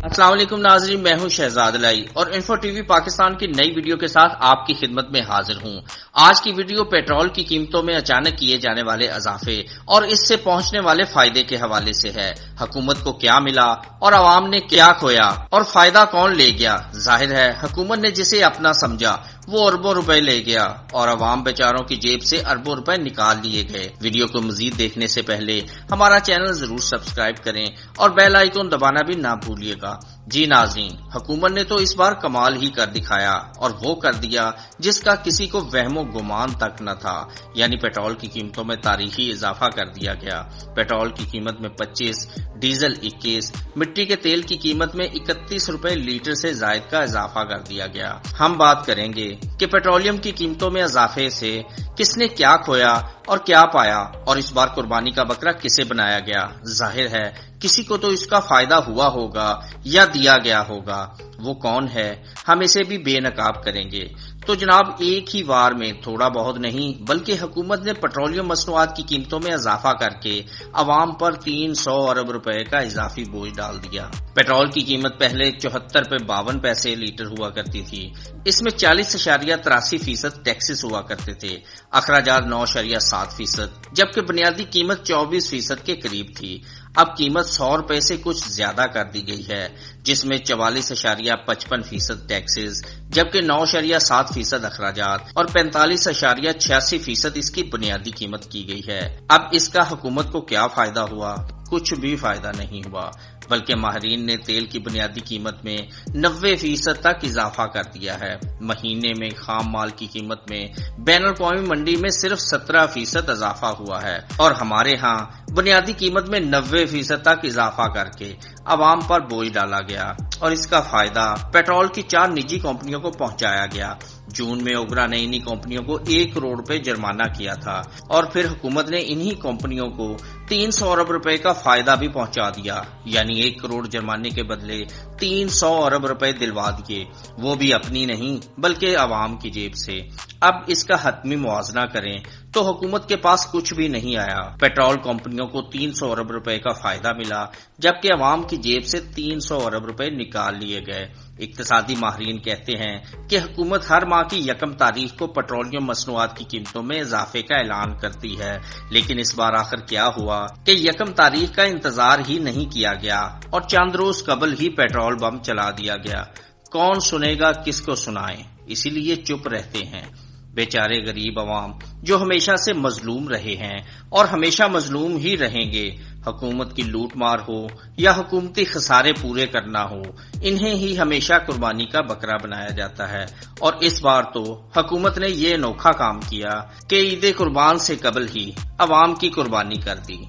السلام علیکم ناظرین، میں ہوں شہزاد لائی اور انفو ٹی وی پاکستان کی نئی ویڈیو کے ساتھ آپ کی خدمت میں حاضر ہوں۔ آج کی ویڈیو پیٹرول کی قیمتوں میں اچانک کیے جانے والے اضافے اور اس سے پہنچنے والے فائدے کے حوالے سے ہے۔ حکومت کو کیا ملا اور عوام نے کیا کھویا اور فائدہ کون لے گیا؟ ظاہر ہے حکومت نے جسے اپنا سمجھا وہ اربوں روپے لے گیا اور عوام بیچاروں کی جیب سے اربوں روپے نکال لیے گئے۔ ویڈیو کو مزید دیکھنے سے پہلے ہمارا چینل ضرور سبسکرائب کریں اور بیل آئیکن دبانا بھی نہ بھولیے گا۔ جی ناظرین، حکومت نے تو اس بار کمال ہی کر دکھایا اور وہ کر دیا جس کا کسی کو وہم و گمان تک نہ تھا، یعنی پیٹرول کی قیمتوں میں تاریخی اضافہ کر دیا گیا۔ پیٹرول کی قیمت میں 25، ڈیزل 21، مٹی کے تیل کی قیمت میں 31 روپے لیٹر سے زائد کا اضافہ کر دیا گیا۔ ہم بات کریں گے کہ پیٹرولیم کی قیمتوں میں اضافے سے کس نے کیا کھویا اور کیا پایا، اور اس بار قربانی کا بکرا کسے بنایا گیا۔ ظاہر ہے کسی کو تو اس کا فائدہ ہوا ہوگا یا دیا گیا ہوگا، وہ کون ہے ہم اسے بھی بے نقاب کریں گے۔ تو جناب، ایک ہی وار میں تھوڑا بہت نہیں بلکہ حکومت نے پیٹرولیم مصنوعات کی قیمتوں میں اضافہ کر کے عوام پر 300 ارب روپے کا اضافی بوجھ ڈال دیا۔ پیٹرول کی قیمت پہلے 74 پہ 52 پیسے لیٹر ہوا کرتی تھی، اس میں 40.83% ٹیکسز ہوا کرتے تھے، اخراجات 9.7%، جبکہ بنیادی قیمت 24% کے قریب تھی۔ اب قیمت 100 روپے سے کچھ زیادہ کر دی گئی ہے، جس میں 44.55% ٹیکسز، جبکہ 9.7% اخراجات اور 45.86% اس کی بنیادی قیمت کی گئی ہے۔ اب اس کا حکومت کو کیا فائدہ ہوا؟ کچھ بھی فائدہ نہیں ہوا، بلکہ ماہرین نے تیل کی بنیادی قیمت میں 90% تک اضافہ کر دیا ہے۔ مہینے میں خام مال کی قیمت میں بین الاقوامی منڈی میں صرف 17% اضافہ ہوا ہے اور ہمارے ہاں بنیادی قیمت میں 90% تک اضافہ کر کے عوام پر بوجھ ڈالا گیا اور اس کا فائدہ پیٹرول کی 4 نجی کمپنیوں کو پہنچایا گیا۔ جون میں اوگرا نے انہی کمپنیوں کو 1 کروڑ روپے جرمانہ کیا تھا اور پھر حکومت نے انہی کمپنیوں کو 300 ارب روپے کا فائدہ بھی پہنچا دیا، یعنی 1 کروڑ جرمانے کے بدلے 300 ارب روپے دلوا دیے، وہ بھی اپنی نہیں بلکہ عوام کی جیب سے۔ اب اس کا حتمی موازنہ کریں تو حکومت کے پاس کچھ بھی نہیں آیا۔ پیٹرول کمپنیوں کو 300 ارب روپے کا فائدہ ملا، جبکہ عوام کی جیب سے 300 ارب روپے نکال لیے گئے۔ اقتصادی ماہرین کہتے ہیں کہ حکومت ہر ماہ کی 1 تاریخ کو پیٹرولیم مصنوعات کی قیمتوں میں اضافے کا اعلان کرتی ہے، لیکن اس بار آخر کیا ہوا کہ 1 تاریخ کا انتظار ہی نہیں کیا گیا اور چند روز قبل ہی پیٹرول بم چلا دیا گیا۔ کون سنے گا، کس کو سنائیں، اسی لیے چپ رہتے ہیں۔ بیچارے غریب عوام جو ہمیشہ سے مظلوم رہے ہیں اور ہمیشہ مظلوم ہی رہیں گے، حکومت کی لوٹ مار ہو یا حکومتی خسارے پورے کرنا ہو، انہیں ہی ہمیشہ قربانی کا بکرا بنایا جاتا ہے۔ اور اس بار تو حکومت نے یہ انوکھا کام کیا کہ عید قربان سے قبل ہی عوام کی قربانی کر دی۔